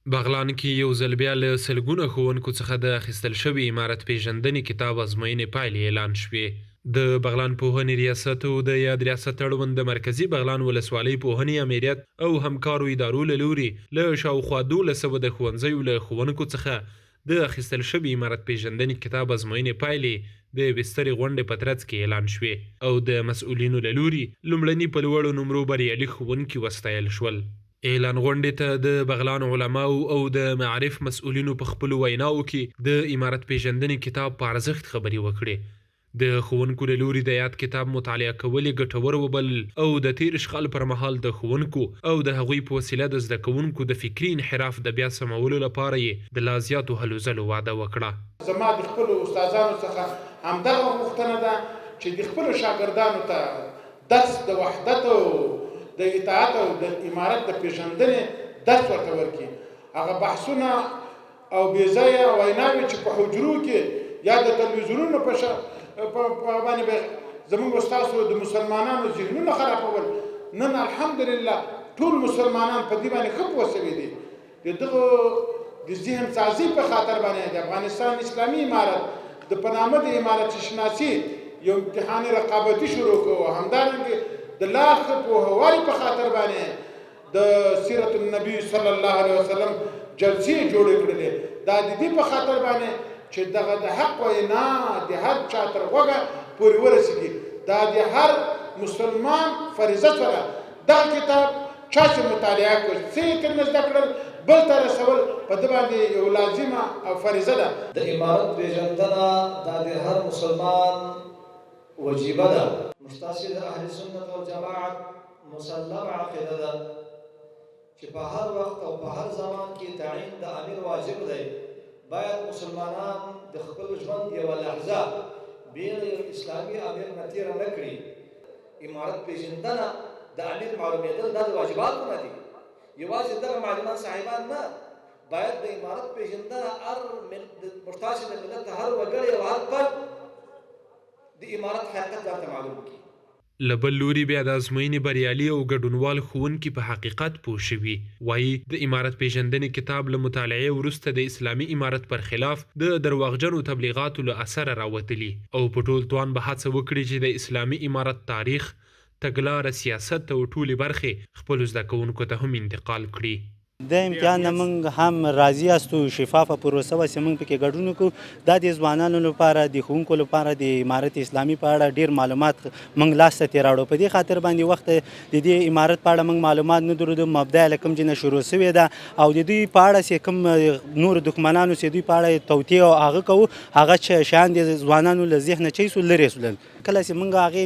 بغلان کې یو ځل بیا له سلګونه ښوونکو څخه د اخیستل شوي عمارت پیژندنې کتاب ازموینې پایلې اعلان شوې. د بغلان پوهنې ریاست او د یاد ریاست اړوند د مرکزي بغلان ولسوالۍ پوهنې امریت او همکارو ادارو له لوري له شاوخوا 1200 د ښوونځیو له ښوونکو څخه د اخیستل شوي عمارت پیژندنې کتاب ازموینې پایلې د بسترې غونډې په ترڅ کې اعلان شوې او د مسؤلینو له لوري لومړني په لوړو نمرو بریالي ښوونکي وستایل شول. اعلان غونډې ته د بغلان علماو او د معارف مسؤلینو په خپلو ویناوو کې د عمارت پیژندنې کتاب په ارزښت خبرې وکړې. د ښوونکو له لوري د یاد کتاب مطالعه کول یې ګټور وبلل او د تیر اشغال پر مهال د ښوونکو او د هغوی په وسیله د زده کوونکو د فکري انحراف د بیا سمولو لپاره یې د لا زیاتو هلو ځلو وعده وکړه. زما د خپلو استادانو څخه همدغه غوښتنه ده چې د خپلو شاګردانو ته درس د وحدت او د اطاعت او د امارت د پیژندنې درس ورته ورکړي. هغه بحثونه او بې ځایه ویناوې چې په حجرو کې یا د تلویزیونونو په باندې به زموږ استادو د مسلمانانو ذهنونه خرابول، نن الحمدلله ټول مسلمانان په دې باندې ښه پوه شوي دي. د دغه د ذهن سازي په خاطر باندې د افغانستان اسلامي امارت د په نامه د امارت شناسي یو امتحاني رقابتي شروع کړو. همدارنګه د لا ښه پوهوالي په خاطر باندې د سیرت النبي صلی الله علیه وسلم جلسې جوړې کړلې. دا د دې په خاطر باندې چې دغه د حق وینا د هر چا تر غوږه پورې ورسېږي. دا د هر مسلمان فریضه سره دغه کتاب چا چې مطالعه کړ، څه یې ترې زده کړل، بل ته رسول په ده باندې یو لازمه او فریضه ده. د امارت پیژندنه دا د هر مسلمان وجیبه ده. مستاسې د اهل سنت والجماعت مسلم عقیده ده چې په هر وخت او په هر زمان کې تعیین د امیر واجب دی. باید مسلمانان د خپل ژوند یوه لحظه بین یو اسلامي امیر نه تېره نه کړي. امارت پیژندنه د امیر معلومېدل دا د واجباتو نه دي. یوازې دغه معلمان صاحبان نه، باید د امارت پیژندنه هر محتاج د ملت هر وګړی او هر فرد د امارت حقیقت ورته معلوم کړي. له بل لوري بیا د ازموینې بریالي او ګډونوال ښوونکي په حقیقت پوه شوي. وایي د عمارت پیژندنې کتاب له مطالعې وروسته د اسلامي امارت پر خلاف د درواغجنو تبلیغاتو له اثره راوتلي او په ټول توان به هڅه وکړي چې د اسلامي امارت تاریخ، تګلاره، سیاست او ټولې برخې خپلو زده کوونکو ته هم انتقال کړي. د امتحان نه موږ هم راضي یاستو، شفافه پروسه وه چې موږ پکې ګډون وکړو. دا د ځوانانو لپاره، د ښوونکو لپاره د امارت اسلامي په اړه ډېر معلومات موږ لاسته تېراوړو. په دې خاطر باندې وخت د دې امارت په اړه موږ معلومات نه درلودو. مبدا له کوم ځای نه شروع سوې ده او د دوی په اړه چې کوم نور دښمنانو چې دوی په اړه توطیې او هغه کوو، هغه شیان د ځوانانو له ذهنه چې سو لرې سول. کله چې موږ هغې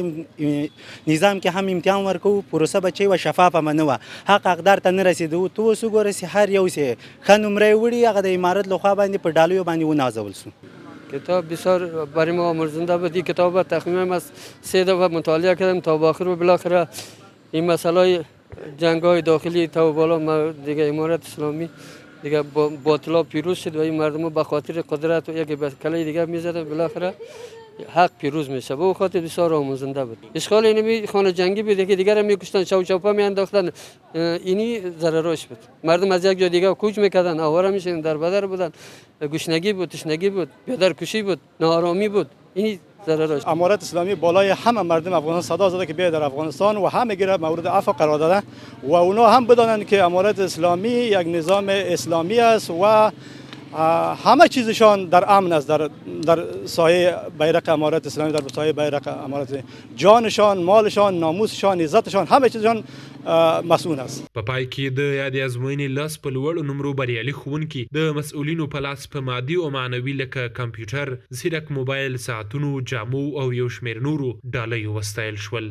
نظام کې هم امتحان ورکوو، پروسه به چې وه شفافه به نه وه، حق حقدار ته نه رسېدو. ته اوس وګوره چې هر یو چې ښه نمره یې وړي، هغه د امارت لخوا باندې په ډالیو باندې ونازول سو. کتاب بسیار برای ما آموزنده بود. این کتاب تخمینم از 3 دفعه مطالعه کردم تا به آخر و بالاخره این مسئله جنگ‌های داخلی تا بالا ما دیگه امارت اسلامی دیگه باطلا پیروز شد و این مردم به خاطر قدرت و یک کله دیگه می‌زدن، بالاخره حق پیروز میشه. به خاطر بسیار آموزنده بود. اشغال اینمی خانه جنگی بود که دیگر هم میکشتن، چاپا میانداختن، اینی ضرراش بود. مردم از یک جا دیگه کوچ میکردن، آواره میشدن، در بدر بودن، گشنگی بود، تشنگی بود، پدرکشی بود، ناآرامی بود. اینی ضرراش. امارت اسلامی بالای همه مردم افغانستان صدا زده که بیاید در افغانستان و همه گره مورد عفو قرار داده و اونا هم بدانند که امارت اسلامی یک نظام اسلامی است و همه چیزشان در امن است. در سایه بیرق امارت اسلامی، در سایه بیرق امارت، جانشان، مالشان، ناموسشان، عزتشان، همه چیزشان مسئول است. په پای کې د یادې ازموینې لس په لوړو نمرو بریالي ښوونکي د مسؤلینو په لاس په مادي او معنوي لکه کمپیوټر، ځیرک موبایل، ساعتونو، جامو او یو شمېر نورو ډالیو وستایل شول.